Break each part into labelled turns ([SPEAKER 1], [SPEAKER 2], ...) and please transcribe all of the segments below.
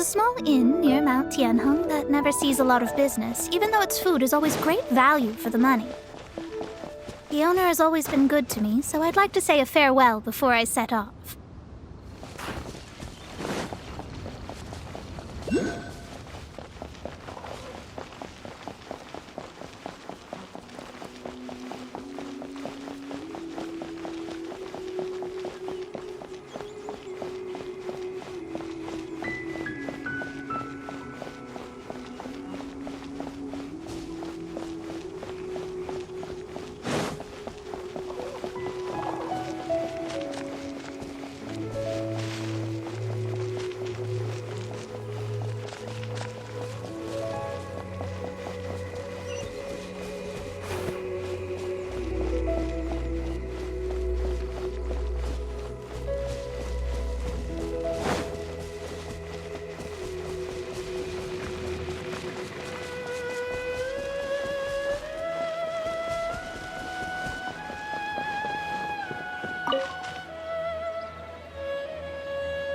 [SPEAKER 1] small inn near Mount Tianheng that never sees a lot of business, even though its food is always great value for the money. The owner has always been good to me, so I'd like to say a farewell before I set off.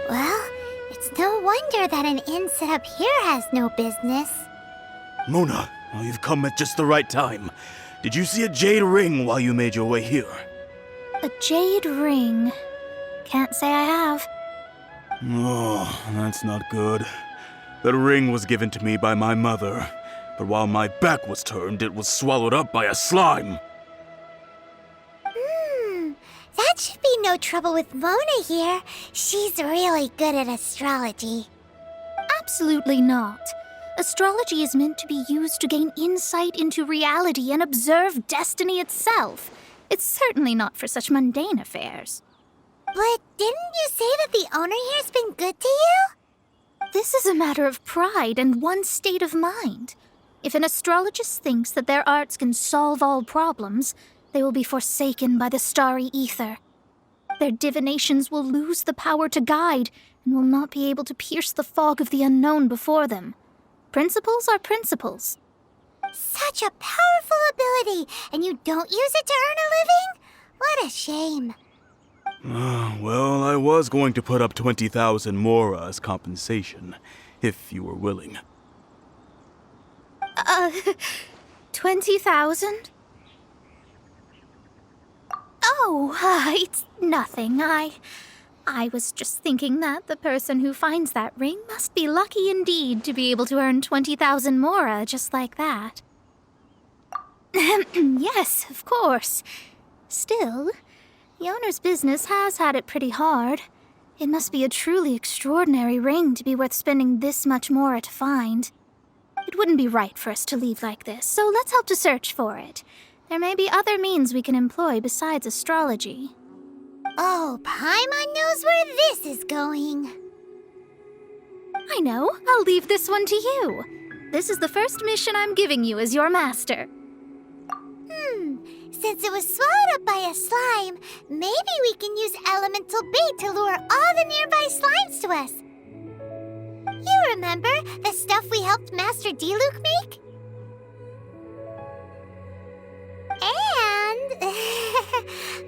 [SPEAKER 2] Well, it's no wonder that an inn set up here has no business.
[SPEAKER 3] Mona, you've come at just the right time. Did you see a jade ring while you made your way here?
[SPEAKER 1] A jade ring? Can't say I have.
[SPEAKER 3] Oh, that's not good. The ring was given to me by my mother, but while my back was turned, it was swallowed up by a slime.
[SPEAKER 2] That should be no trouble with Mona here. She's really good at astrology.
[SPEAKER 1] Absolutely not. Astrology is meant to be used to gain insight into reality and observe destiny itself. It's certainly not for such mundane affairs.
[SPEAKER 2] But didn't you say that the owner here's been good to you?
[SPEAKER 1] This is a matter of pride and one's state of mind. If an astrologist thinks that their arts can solve all problems, they will be forsaken by the starry ether. Their divinations will lose the power to guide and will not be able to pierce the fog of the unknown before them. Principles are principles.
[SPEAKER 2] Such a powerful ability, and you don't use it to earn a living? What a shame.
[SPEAKER 3] Well, I was going to put up 20,000 mora as compensation, if you were willing.
[SPEAKER 1] 20,000? Oh, it's nothing. I was just thinking that the person who finds that ring must be lucky indeed to be able to earn 20,000 mora just like that. Yes, of course. Still, the owner's business has had it pretty hard. It must be a truly extraordinary ring to be worth spending this much mora to find. It wouldn't be right for us to leave like this, so let's help to search for it. There may be other means we can employ besides astrology.
[SPEAKER 2] Oh, Paimon knows where this is going.
[SPEAKER 1] I know. I'll leave this one to you. This is the first mission I'm giving you as your master.
[SPEAKER 2] Since it was swallowed up by a slime, maybe we can use elemental bait to lure all the nearby slimes to us. You remember the stuff we helped Master Diluc make? And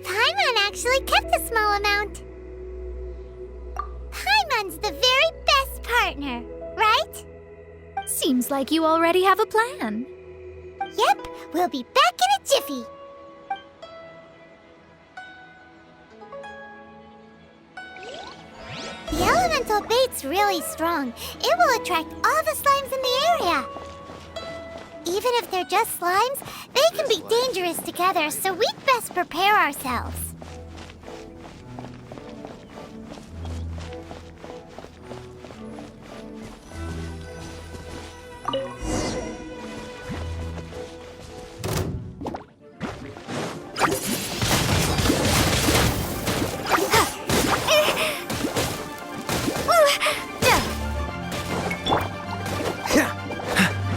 [SPEAKER 2] Paimon actually kept a small amount. Paimon's the very best partner, right?
[SPEAKER 1] Seems like you already have a plan.
[SPEAKER 2] Yep, we'll be back in a jiffy. The elemental bait's really strong. It will attract all the slimes in the area. Even if they're just slimes, they can be dangerous together, so we'd best prepare ourselves.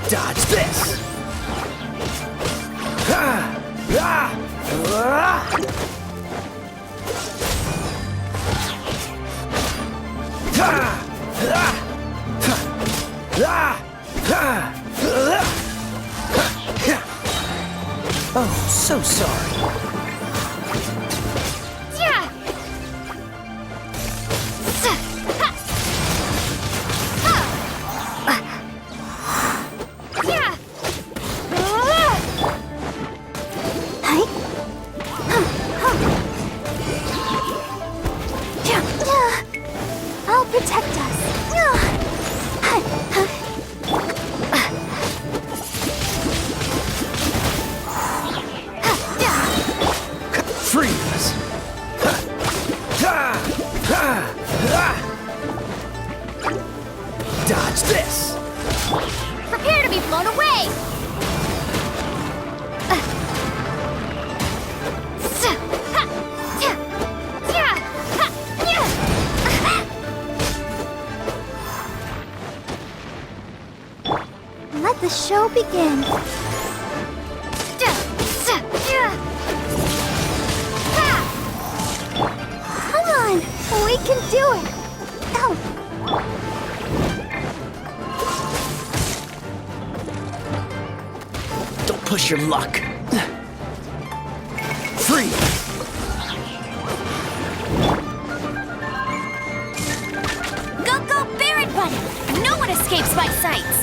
[SPEAKER 4] Dodge this! Oh, so sorry. Dodge this!
[SPEAKER 2] Prepare to be blown away! Let the show begin. Come on, we can do it. Oh.
[SPEAKER 4] Don't push your luck. Free!
[SPEAKER 2] Go, go, Barret Bunny! No one escapes my sights!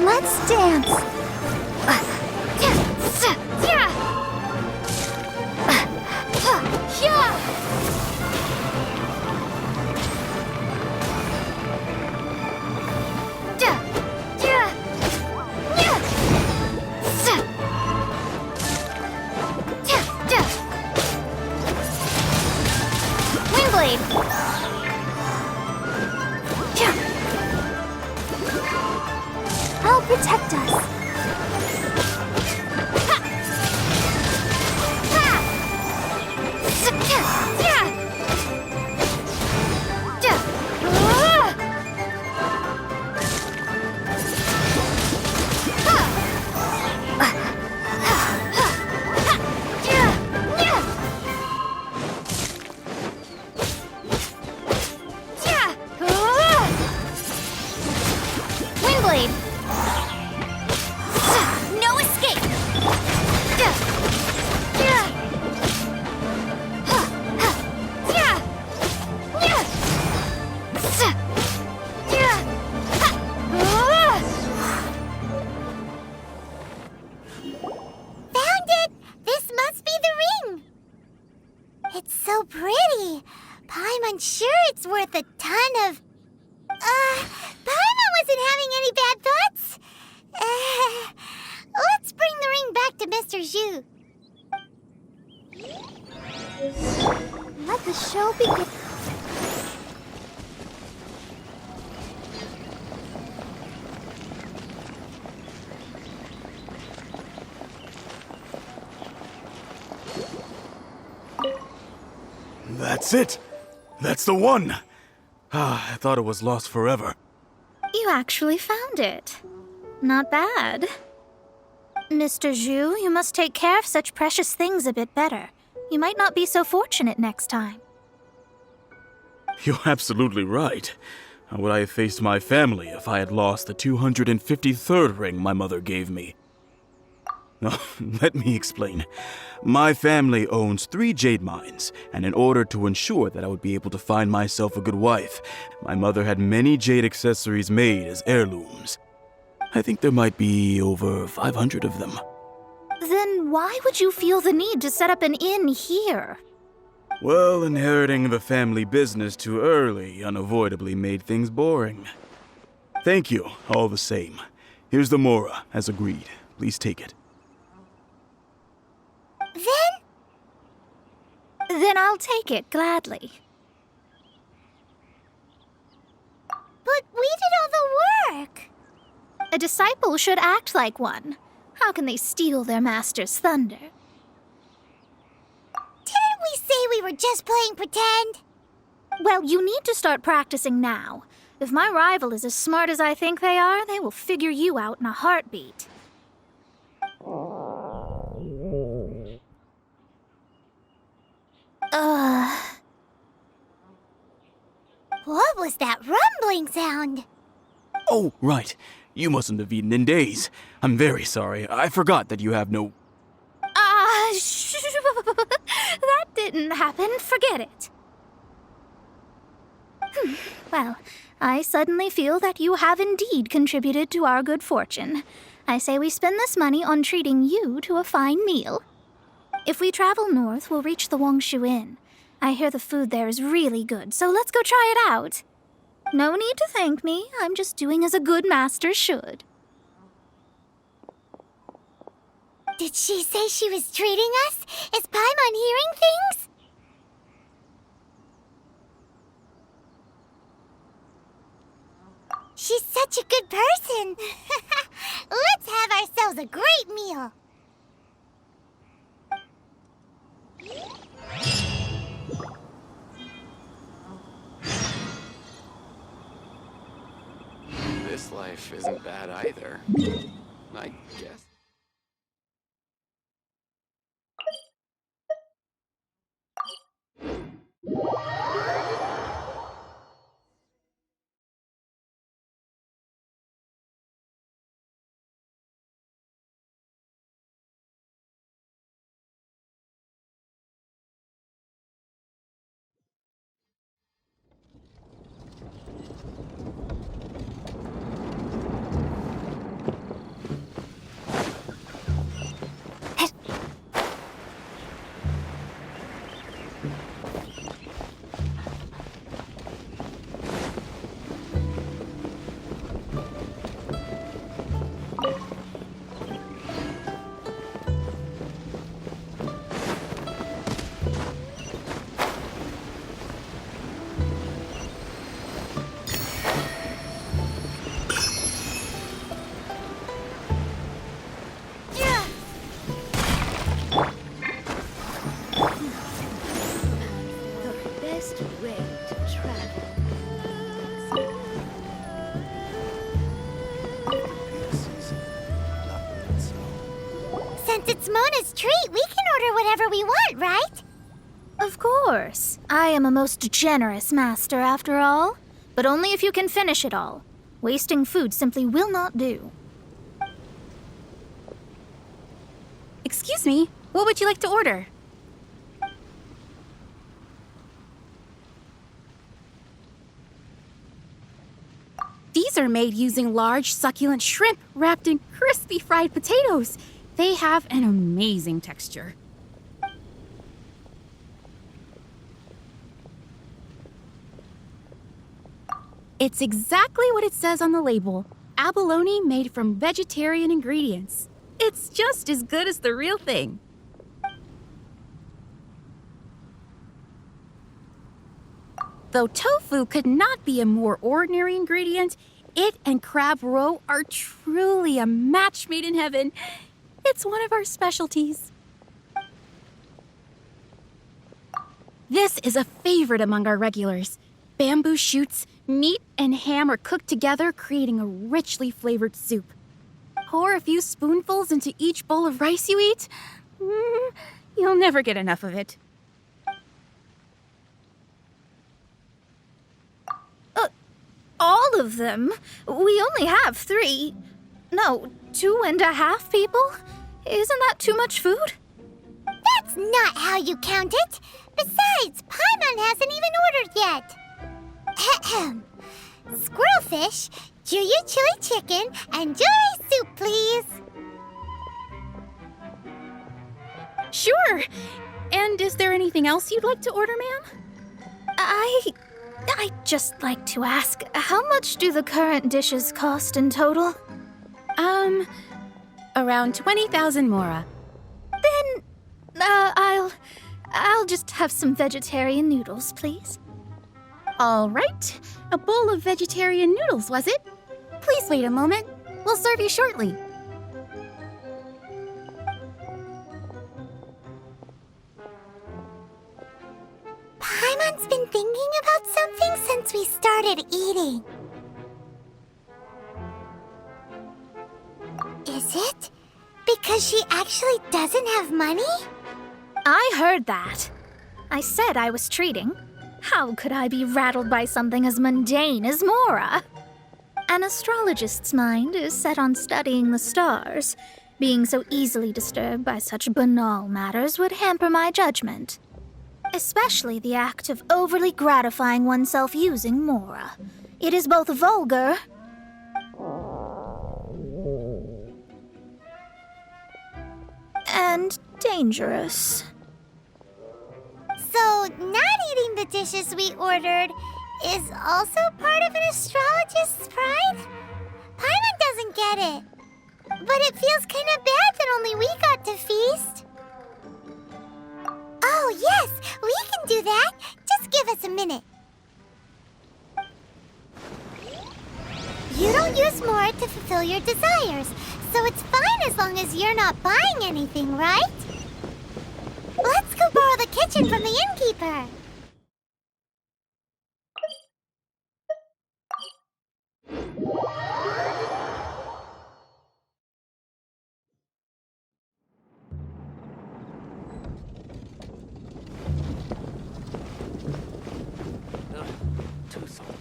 [SPEAKER 2] Let's dance. I'll protect us. It's so pretty. Paimon's sure it's worth a ton of... Paimon wasn't having any bad thoughts. Let's bring the ring back to Mr. Zhu. Let the show begin.
[SPEAKER 3] That's it! That's the one! I thought it was lost forever.
[SPEAKER 1] You actually found it. Not bad. Mr. Zhu, you must take care of such precious things a bit better. You might not be so fortunate next time.
[SPEAKER 3] You're absolutely right. How would I have faced my family if I had lost the 253rd ring my mother gave me? No, let me explain. My family owns 3 jade mines, and in order to ensure that I would be able to find myself a good wife, my mother had many jade accessories made as heirlooms. I think there might be over 500 of them.
[SPEAKER 1] Then why would you feel the need to set up an inn here?
[SPEAKER 3] Well, inheriting the family business too early unavoidably made things boring. Thank you, all the same. Here's the Mora, as agreed. Please take it.
[SPEAKER 1] Then I'll take it, gladly.
[SPEAKER 2] But we did all the work.
[SPEAKER 1] A disciple should act like one. How can they steal their master's thunder?
[SPEAKER 2] Didn't we say we were just playing pretend?
[SPEAKER 1] Well, you need to start practicing now. If my rival is as smart as I think they are, they will figure you out in a heartbeat.
[SPEAKER 2] was that rumbling sound?
[SPEAKER 3] Oh, right. You mustn't have eaten in days. I'm very sorry. I forgot that you have no...
[SPEAKER 1] That didn't happen. Forget it. Well, I suddenly feel that you have indeed contributed to our good fortune. I say we spend this money on treating you to a fine meal. If we travel north, we'll reach the Wongshu Inn. I hear the food there is really good, so let's go try it out. No need to thank me. I'm just doing as a good master should.
[SPEAKER 2] Did she say she was treating us? Is Paimon hearing things? She's such a good person. Let's have ourselves a great meal.
[SPEAKER 5] This life isn't bad either, I guess.
[SPEAKER 2] Since it's Mona's treat, we can order whatever we want, right?
[SPEAKER 1] Of course. I am a most generous master, after all. But only if you can finish it all. Wasting food simply will not do.
[SPEAKER 6] Excuse me, what would you like to order? These are made using large, succulent shrimp wrapped in crispy fried potatoes. They have an amazing texture. It's exactly what it says on the label. Abalone made from vegetarian ingredients. It's just as good as the real thing. Though tofu could not be a more ordinary ingredient, it and crab roe are truly a match made in heaven. It's one of our specialties. This is a favorite among our regulars. Bamboo shoots, meat, and ham are cooked together, creating a richly flavored soup. Pour a few spoonfuls into each bowl of rice you eat. You'll never get enough of it.
[SPEAKER 1] All of them? We only have 3. No, 2.5 people? Isn't that too much food?
[SPEAKER 2] That's not how you count it. Besides, Paimon hasn't even ordered yet. Ahem. Squirrelfish, Juyu chili chicken, and juri soup, please.
[SPEAKER 6] Sure. And is there anything else you'd like to order, ma'am?
[SPEAKER 1] I'd just like to ask, how much do the current dishes cost in total?
[SPEAKER 6] Around 20,000 mora.
[SPEAKER 1] Then, I'll just have some vegetarian noodles, please.
[SPEAKER 6] All right. A bowl of vegetarian noodles, was it? Please wait a moment. We'll serve you shortly.
[SPEAKER 2] Paimon's been thinking about something since we started eating. Is it because she actually doesn't have money?
[SPEAKER 1] I heard that. I said I was treating. How could I be rattled by something as mundane as Mora? An astrologist's mind is set on studying the stars. Being so easily disturbed by such banal matters would hamper my judgment. Especially the act of overly gratifying oneself using Mora. It is both vulgar and dangerous.
[SPEAKER 2] So, not eating the dishes we ordered is also part of an astrologist's pride? Paimon doesn't get it. But it feels kind of bad that only we got to feast. Oh, yes, we can do that. Just give us a minute. You don't use more to fulfill your desires, so it's fine as long as you're not buying anything, right? Let's go borrow the kitchen from the innkeeper.
[SPEAKER 5] Too salty.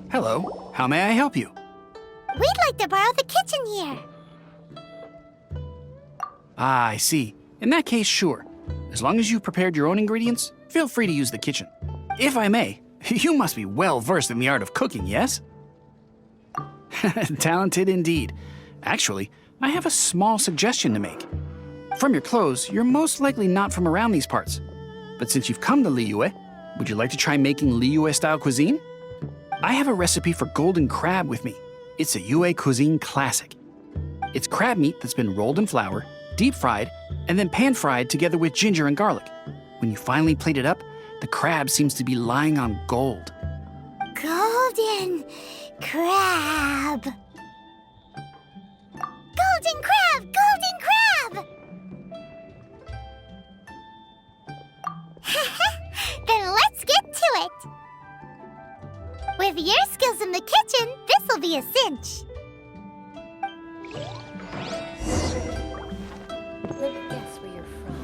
[SPEAKER 4] Hello, how may I help you?
[SPEAKER 2] We'd like to borrow the kitchen here.
[SPEAKER 4] Ah, I see. In that case, sure. As long as you've prepared your own ingredients, feel free to use the kitchen. If I may, you must be well versed in the art of cooking, yes? Talented indeed. Actually, I have a small suggestion to make. From your clothes, you're most likely not from around these parts. But since you've come to Liyue, would you like to try making Liyue-style cuisine? I have a recipe for golden crab with me. It's a Yue cuisine classic. It's crab meat that's been rolled in flour, deep fried, and then pan-fried together with ginger and garlic. When you finally plate it up, the crab seems to be lying on gold.
[SPEAKER 2] Golden crab. Golden crab! Golden crab! Then let's get to it. With your skills in the kitchen, this'll be a cinch.
[SPEAKER 7] Let me guess where you're from.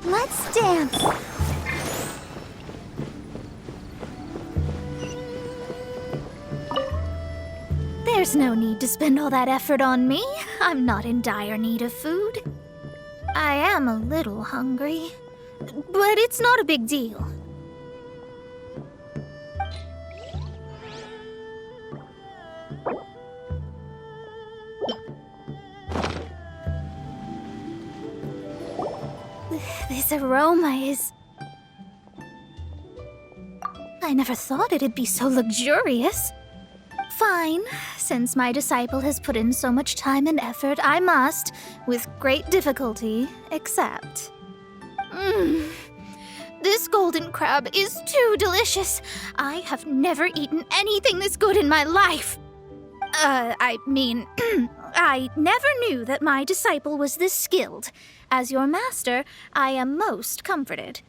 [SPEAKER 1] Let's dance. There's no need to spend all that effort on me. I'm not in dire need of food. I am a little hungry, but it's not a big deal. This aroma is... I never thought it'd be so luxurious. Fine. Since my disciple has put in so much time and effort, I must, with great difficulty, accept. This golden crab is too delicious. I have never eaten anything this good in my life. I never knew that my disciple was this skilled. As your master, I am most comforted.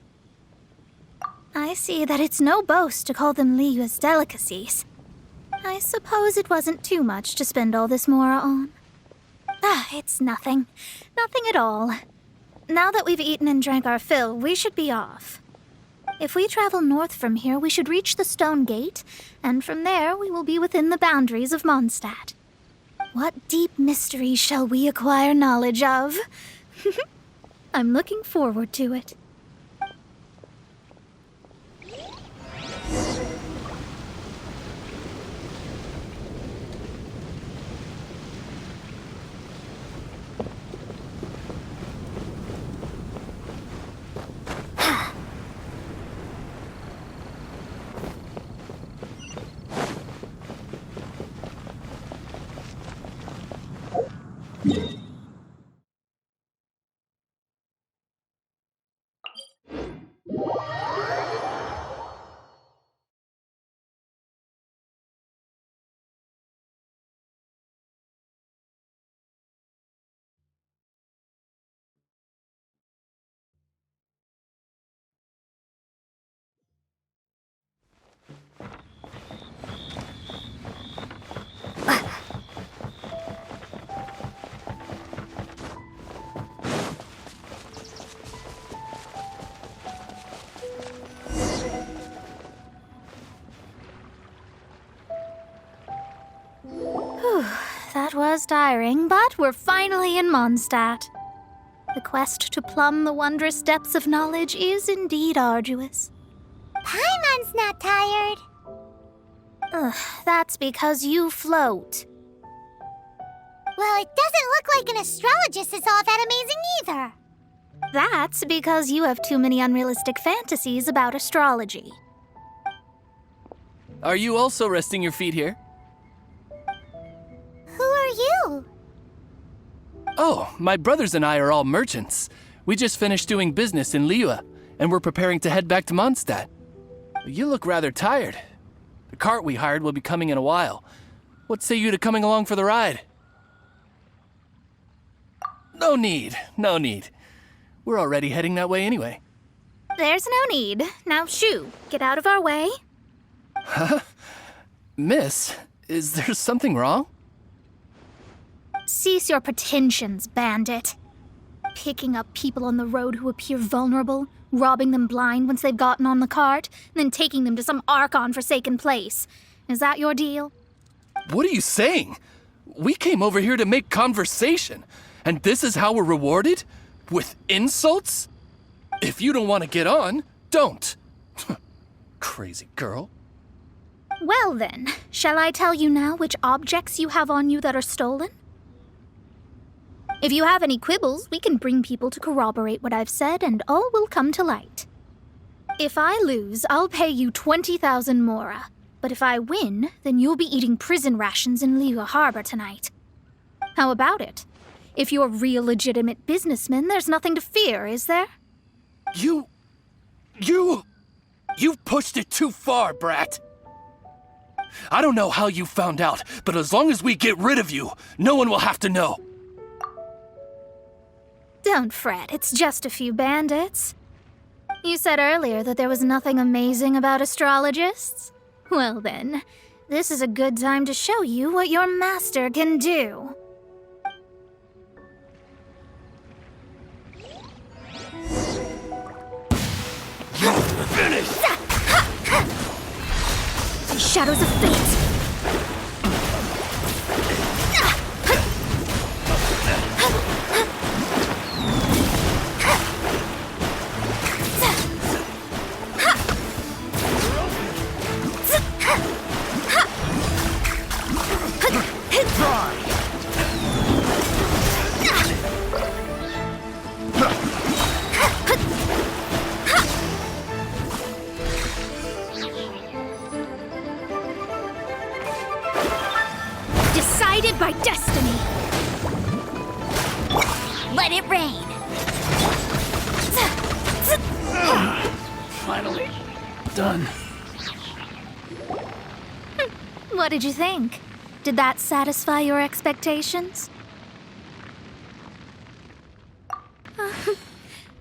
[SPEAKER 1] I see that it's no boast to call them Liyue's delicacies. I suppose it wasn't too much to spend all this mora on. It's nothing. Nothing at all. Now that we've eaten and drank our fill, we should be off. If we travel north from here, we should reach the Stone Gate, and from there we will be within the boundaries of Mondstadt. What deep mysteries shall we acquire knowledge of? I'm looking forward to it. That was tiring, but we're finally in Mondstadt. The quest to plumb the wondrous depths of knowledge is indeed arduous.
[SPEAKER 2] Paimon's not tired.
[SPEAKER 1] That's because you float.
[SPEAKER 2] Well, it doesn't look like an astrologist is all that amazing either.
[SPEAKER 1] That's because you have too many unrealistic fantasies about astrology.
[SPEAKER 8] Are you also resting your feet here?
[SPEAKER 2] Who are you?
[SPEAKER 8] Oh, my brothers and I are all merchants. We just finished doing business in Liyue, and we're preparing to head back to Mondstadt. You look rather tired. The cart we hired will be coming in a while. What say you to coming along for the ride? No need. We're already heading that way anyway.
[SPEAKER 1] There's no need. Now shoo, get out of our way.
[SPEAKER 8] Huh? Miss, is there something wrong?
[SPEAKER 1] Cease your pretensions, bandit. Picking up people on the road who appear vulnerable, robbing them blind once they've gotten on the cart, and then taking them to some Archon-forsaken place. Is that your deal?
[SPEAKER 8] What are you saying? We came over here to make conversation, and this is how we're rewarded? With insults? If you don't want to get on, don't. Crazy girl.
[SPEAKER 1] Well then, shall I tell you now which objects you have on you that are stolen? If you have any quibbles, we can bring people to corroborate what I've said, and all will come to light. If I lose, I'll pay you 20,000 mora. But if I win, then you'll be eating prison rations in Liyue Harbor tonight. How about it? If you're real legitimate businessmen, there's nothing to fear, is there?
[SPEAKER 8] You've pushed it too far, brat. I don't know how you found out, but as long as we get rid of you, no one will have to know.
[SPEAKER 1] Don't fret, it's just a few bandits. You said earlier that there was nothing amazing about astrologists? Well then, this is a good time to show you what your master can do.
[SPEAKER 8] Finish!
[SPEAKER 1] These shadows of fate! guided by destiny. Let it rain.
[SPEAKER 8] Finally. Done.
[SPEAKER 1] What did you think? Did that satisfy your expectations?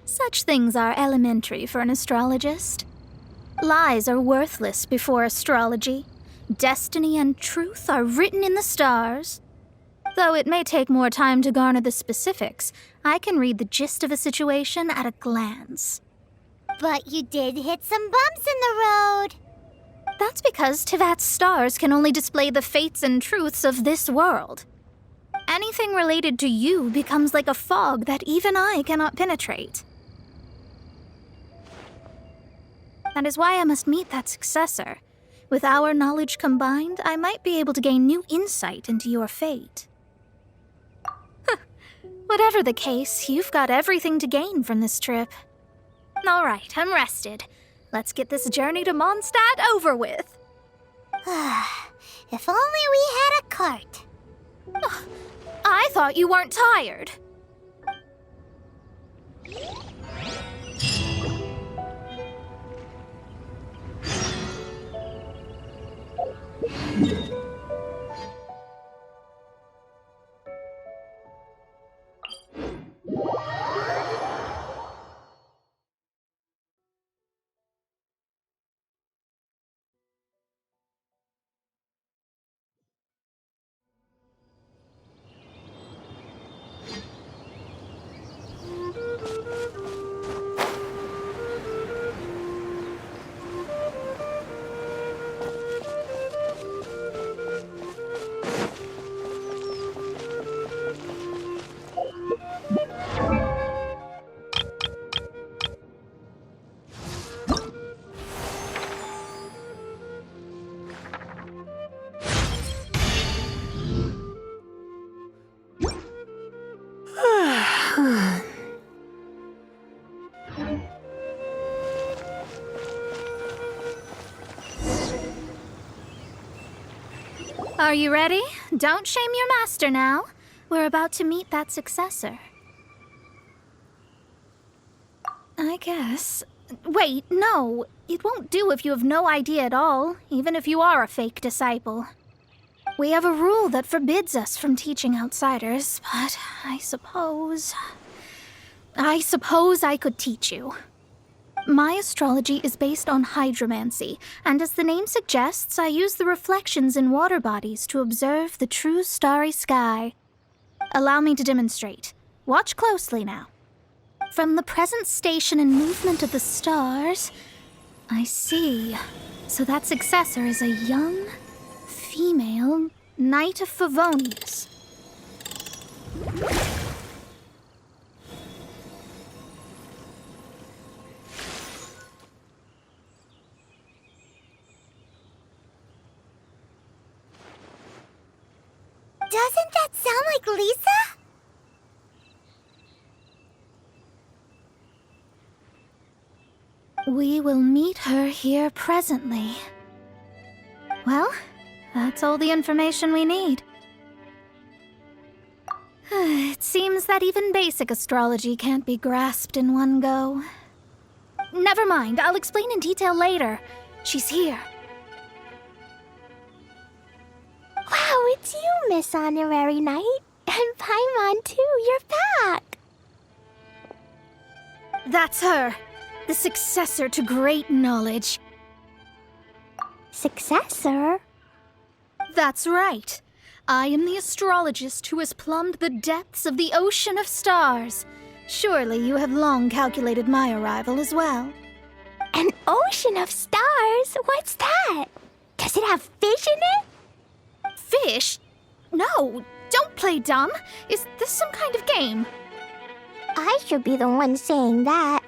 [SPEAKER 1] Such things are elementary for an astrologist. Lies are worthless before astrology. Destiny and truth are written in the stars. Though it may take more time to garner the specifics, I can read the gist of a situation at a glance.
[SPEAKER 2] But you did hit some bumps in the road.
[SPEAKER 1] That's because Tivat's stars can only display the fates and truths of this world. Anything related to you becomes like a fog that even I cannot penetrate. That is why I must meet that successor. With our knowledge combined, I might be able to gain new insight into your fate. Whatever the case, you've got everything to gain from this trip. All right, I'm rested. Let's get this journey to Mondstadt over with.
[SPEAKER 2] If only we had a cart.
[SPEAKER 1] I thought you weren't tired. Are you ready? Don't shame your master now. We're about to meet that successor. I guess. Wait, no. It won't do if you have no idea at all, even if you are a fake disciple. We have a rule that forbids us from teaching outsiders, but I suppose I could teach you. My astrology is based on hydromancy, and as the name suggests, I use the reflections in water bodies to observe the true starry sky. Allow me to demonstrate. Watch closely now. From the present station and movement of the stars, I see. So that successor is a young, female Knight of Favonius.
[SPEAKER 2] Doesn't that sound like Lisa?
[SPEAKER 1] We will meet her here presently. Well, that's all the information we need. It seems that even basic astrology can't be grasped in one go. Never mind, I'll explain in detail later. She's here.
[SPEAKER 2] Wow, it's you, Miss Honorary Knight. And Paimon, too, you're back.
[SPEAKER 1] That's her. The successor to great knowledge.
[SPEAKER 2] Successor?
[SPEAKER 1] That's right. I am the astrologist who has plumbed the depths of the ocean of stars. Surely you have long calculated my arrival as well.
[SPEAKER 2] An ocean of stars? What's that? Does it have fish in it?
[SPEAKER 1] Fish? No, don't play dumb. Is this some kind of game?
[SPEAKER 2] I should be the one saying that.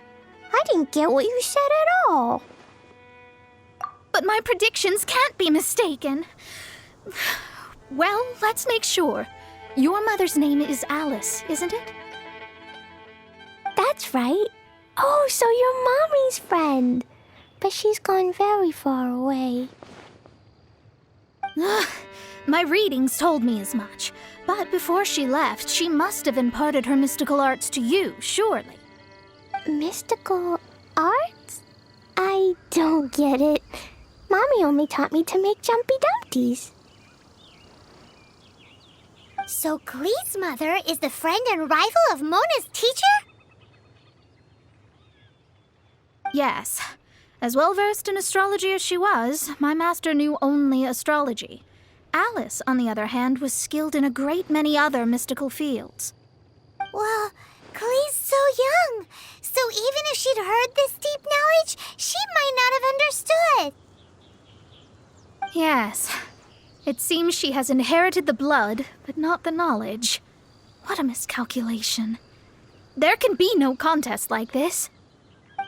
[SPEAKER 2] I didn't get what you said at all.
[SPEAKER 1] But my predictions can't be mistaken. Well, let's make sure. Your mother's name is Alice, isn't it?
[SPEAKER 2] That's right. Oh, so you're Mommy's friend. But she's gone very far away.
[SPEAKER 1] My readings told me as much. But before she left, she must have imparted her mystical arts to you, surely.
[SPEAKER 2] Mystical arts? I don't get it. Mommy only taught me to make Jumpy Dumpties. So Glee's mother is the friend and rival of Mona's teacher?
[SPEAKER 1] Yes. As well versed in astrology as she was, my master knew only astrology. Alice, on the other hand, was skilled in a great many other mystical fields.
[SPEAKER 2] Well, Glee's so young, so even if she'd heard this deep knowledge, she might not have understood.
[SPEAKER 1] Yes. It seems she has inherited the blood, but not the knowledge. What a miscalculation. There can be no contest like this.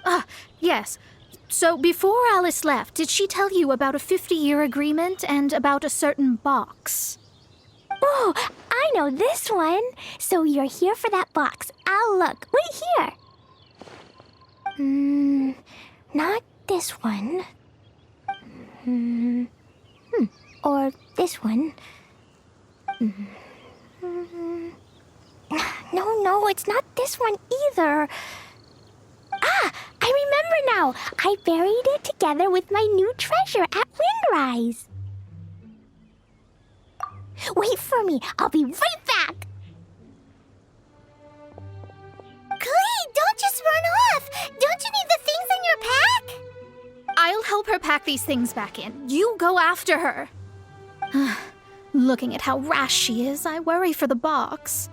[SPEAKER 1] Ah, yes. So before Alice left, did she tell you about a 50-year agreement and about a certain box?
[SPEAKER 2] Oh, I know this one. So you're here for that box. I'll look. Wait here. Not this one. Or this one. No, it's not this one either. Ah, I remember now. I buried it together with my new treasure at Windrise. Wait for me. I'll be right back. Glee, don't just run off. Don't you need the things in your pack?
[SPEAKER 1] I'll help her pack these things back in. You go after her. Looking at how rash she is, I worry for the box.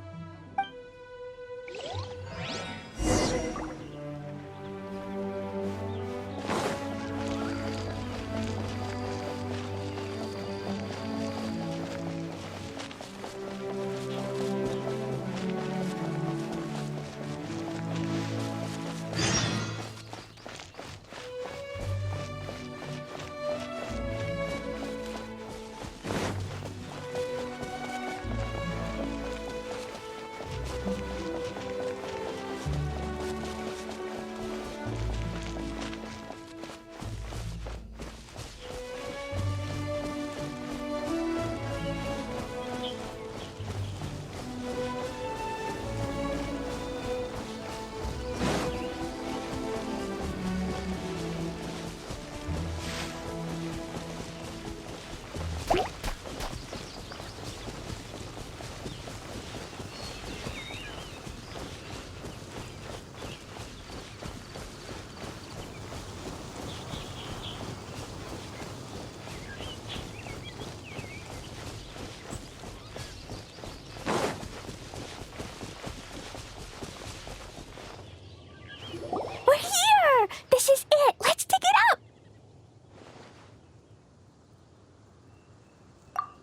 [SPEAKER 2] This is it. Let's dig it up.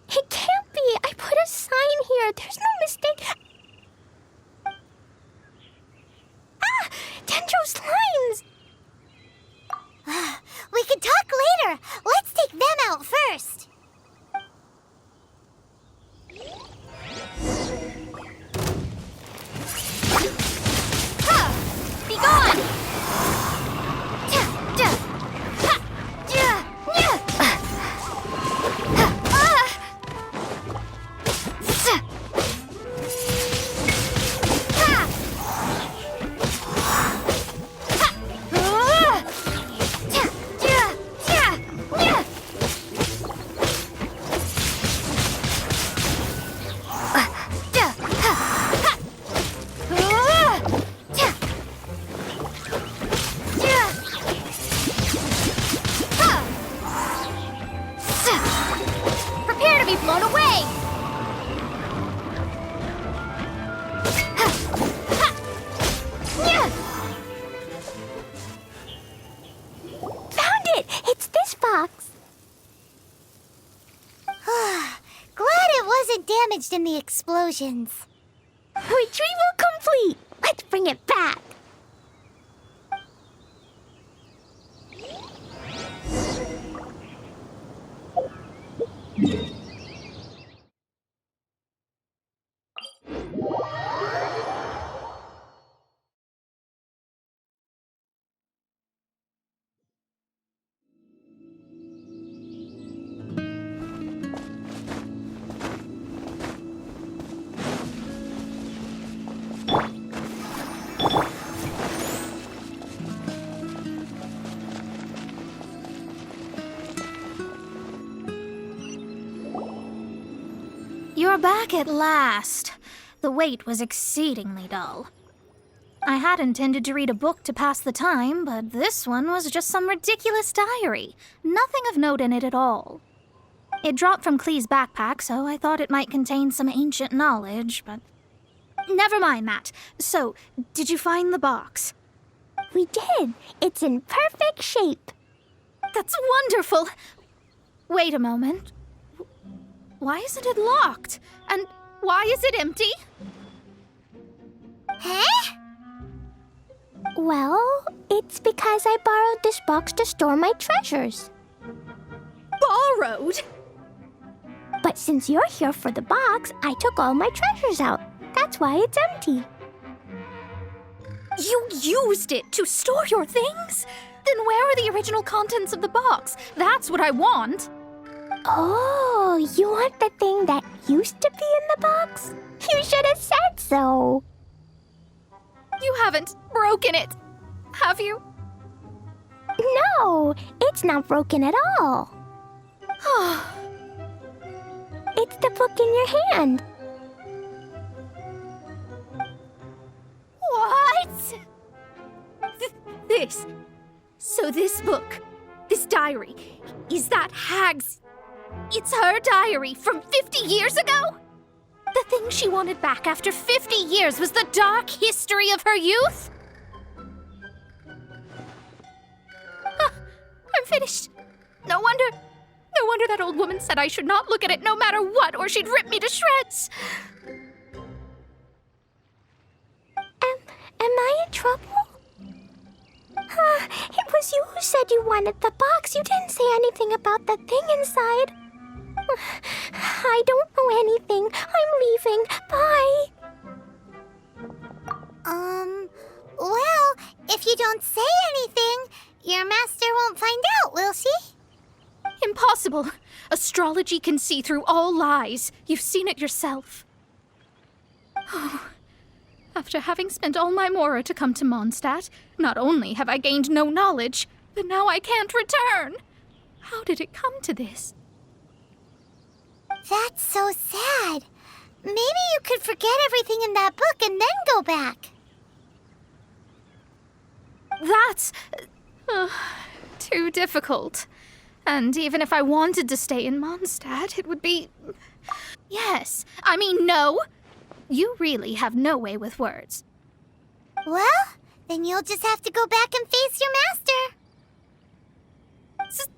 [SPEAKER 2] It can't be. I put a sign here. There's no mistake. Ah! Dendro slimes! We can talk later. Let's take them out first.
[SPEAKER 6] Be gone! Prepare to be blown away!
[SPEAKER 2] Found it! It's this box. Glad it wasn't damaged in the explosions. Retrieval complete! Let's bring it back.
[SPEAKER 1] You're back at last. The wait was exceedingly dull. I had intended to read a book to pass the time, but this one was just some ridiculous diary. Nothing of note in it at all. It dropped from Clee's backpack, so I thought it might contain some ancient knowledge, but... Never mind that. So, did you find the box?
[SPEAKER 2] We did. It's in perfect shape.
[SPEAKER 1] That's wonderful! Wait a moment. Why isn't it locked? And why is it empty?
[SPEAKER 2] Huh? Well, it's because I borrowed this box to store my treasures.
[SPEAKER 1] Borrowed?
[SPEAKER 2] But since you're here for the box, I took all my treasures out. That's why it's empty.
[SPEAKER 1] You used it to store your things? Then where are the original contents of the box? That's what I want.
[SPEAKER 2] Oh, you want the thing that used to be in the box? You should have said so.
[SPEAKER 1] You haven't broken it, have you?
[SPEAKER 2] No, it's not broken at all. It's the book in your hand.
[SPEAKER 1] What? This. So this book, this diary, is that Hag's... It's her diary from 50 years ago? The thing she wanted back after 50 years was the dark history of her youth? I'm finished. No wonder that old woman said I should not look at it no matter what, or she'd rip me to shreds.
[SPEAKER 2] Am I in trouble? It was you who said you wanted the box. You didn't say anything about the thing inside. I don't know anything. I'm leaving. Bye. Well, if you don't say anything, your master won't find out, will she?
[SPEAKER 1] Impossible. Astrology can see through all lies. You've seen it yourself. Oh. After having spent all my mora to come to Mondstadt, not only have I gained no knowledge, but now I can't return. How did it come to this?
[SPEAKER 2] That's so sad. Maybe you could forget everything in that book and then go back.
[SPEAKER 1] That's... too difficult. And even if I wanted to stay in Mondstadt, it would be... Yes, I mean no. You really have no way with words.
[SPEAKER 2] Well, then you'll just have to go back and face your master.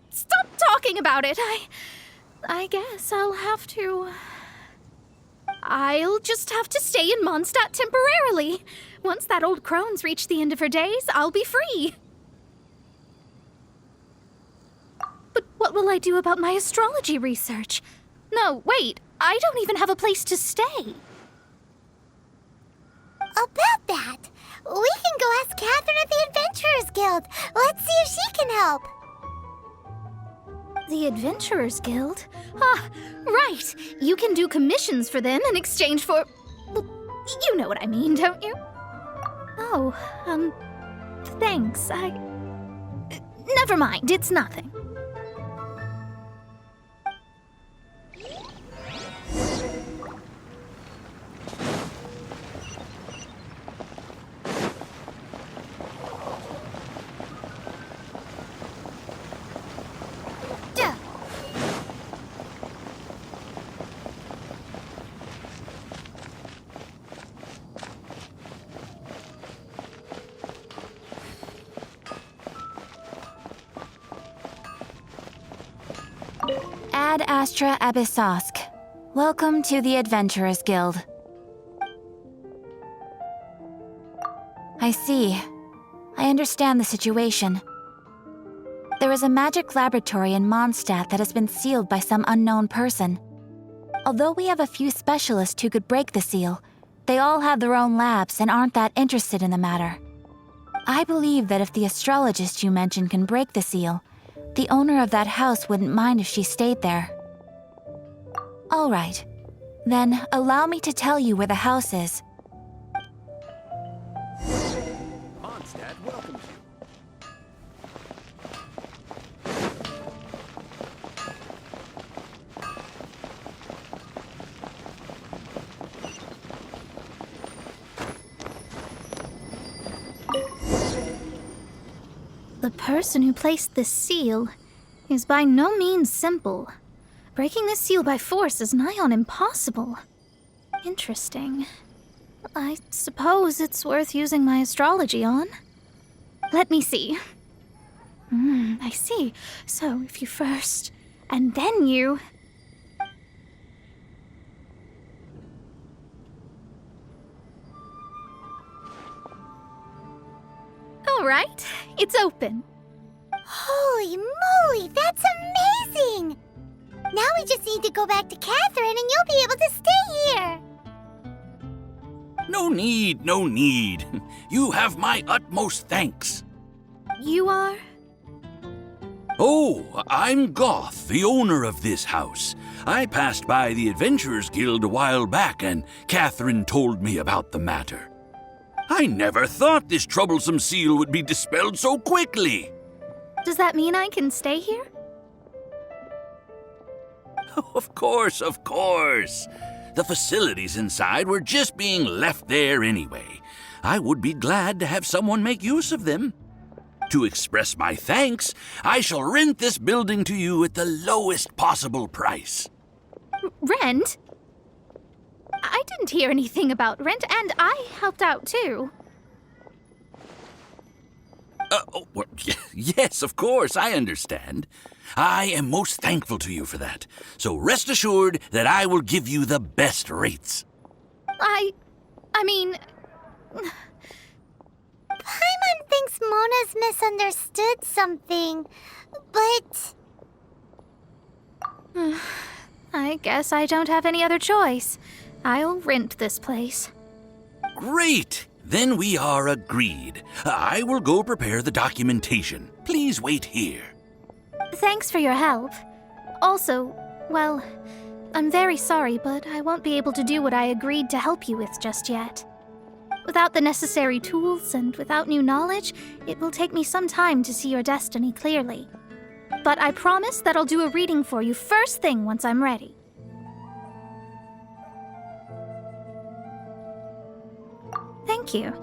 [SPEAKER 1] Stop talking about it. I guess I'll have to... I'll just have to stay in Mondstadt temporarily. Once that old crone's reached the end of her days, I'll be free. But what will I do about my astrology research? No, wait, I don't even have a place to stay.
[SPEAKER 2] About that, we can go ask Catherine at the Adventurers Guild. Let's see if she can help.
[SPEAKER 1] The Adventurers Guild? Ah, right. You can do commissions for them in exchange for... Well, you know what I mean, don't you? Oh, thanks. Never mind, it's nothing.
[SPEAKER 9] Ad Astra Abyssosk. Welcome to the Adventurers Guild. I see. I understand the situation. There is a magic laboratory in Mondstadt that has been sealed by some unknown person. Although we have a few specialists who could break the seal, they all have their own labs and aren't that interested in the matter. I believe that if the astrologist you mentioned can break the seal, the owner of that house wouldn't mind if she stayed there. All right. Then allow me to tell you where the house is.
[SPEAKER 5] Mondstadt welcomes you.
[SPEAKER 1] The person who placed this seal is by no means simple. Breaking this seal by force is nigh on impossible. Interesting. I suppose it's worth using my astrology on. Let me see. I see. So if you first, and then you... All right, it's open.
[SPEAKER 2] Holy moly, that's amazing! Now we just need to go back to Catherine and you'll be able to stay here.
[SPEAKER 10] No need, no need. You have my utmost thanks.
[SPEAKER 1] You are?
[SPEAKER 10] Oh, I'm Goth, the owner of this house. I passed by the Adventurers Guild a while back and Catherine told me about the matter. I never thought this troublesome seal would be dispelled so quickly.
[SPEAKER 1] Does that mean I can stay here?
[SPEAKER 10] Of course, of course. The facilities inside were just being left there anyway. I would be glad to have someone make use of them. To express my thanks, I shall rent this building to you at the lowest possible price.
[SPEAKER 1] Rent? I didn't hear anything about rent, and I helped out too.
[SPEAKER 10] Yes, of course, I understand. I am most thankful to you for that. So rest assured that I will give you the best rates.
[SPEAKER 1] I mean...
[SPEAKER 2] Paimon thinks Mona's misunderstood something, but...
[SPEAKER 1] I guess I don't have any other choice. I'll rent this place.
[SPEAKER 10] Great! Then we are agreed. I will go prepare the documentation. Please wait here.
[SPEAKER 1] Thanks for your help. Also, well, I'm very sorry, but I won't be able to do what I agreed to help you with just yet. Without the necessary tools and without new knowledge, it will take me some time to see your destiny clearly. But I promise that I'll do a reading for you first thing once I'm ready. Thank you.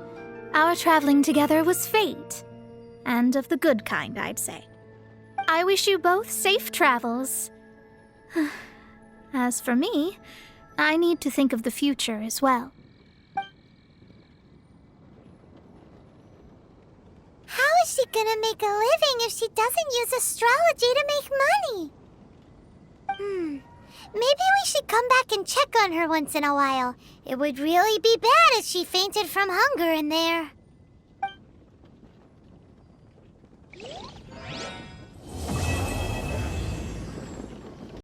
[SPEAKER 1] Our traveling together was fate. And of the good kind, I'd say. I wish you both safe travels. As for me, I need to think of the future as well.
[SPEAKER 2] How is she gonna make a living if she doesn't use astrology to make money? Maybe we should come back and check on her once in a while. It would really be bad if she fainted from hunger in there.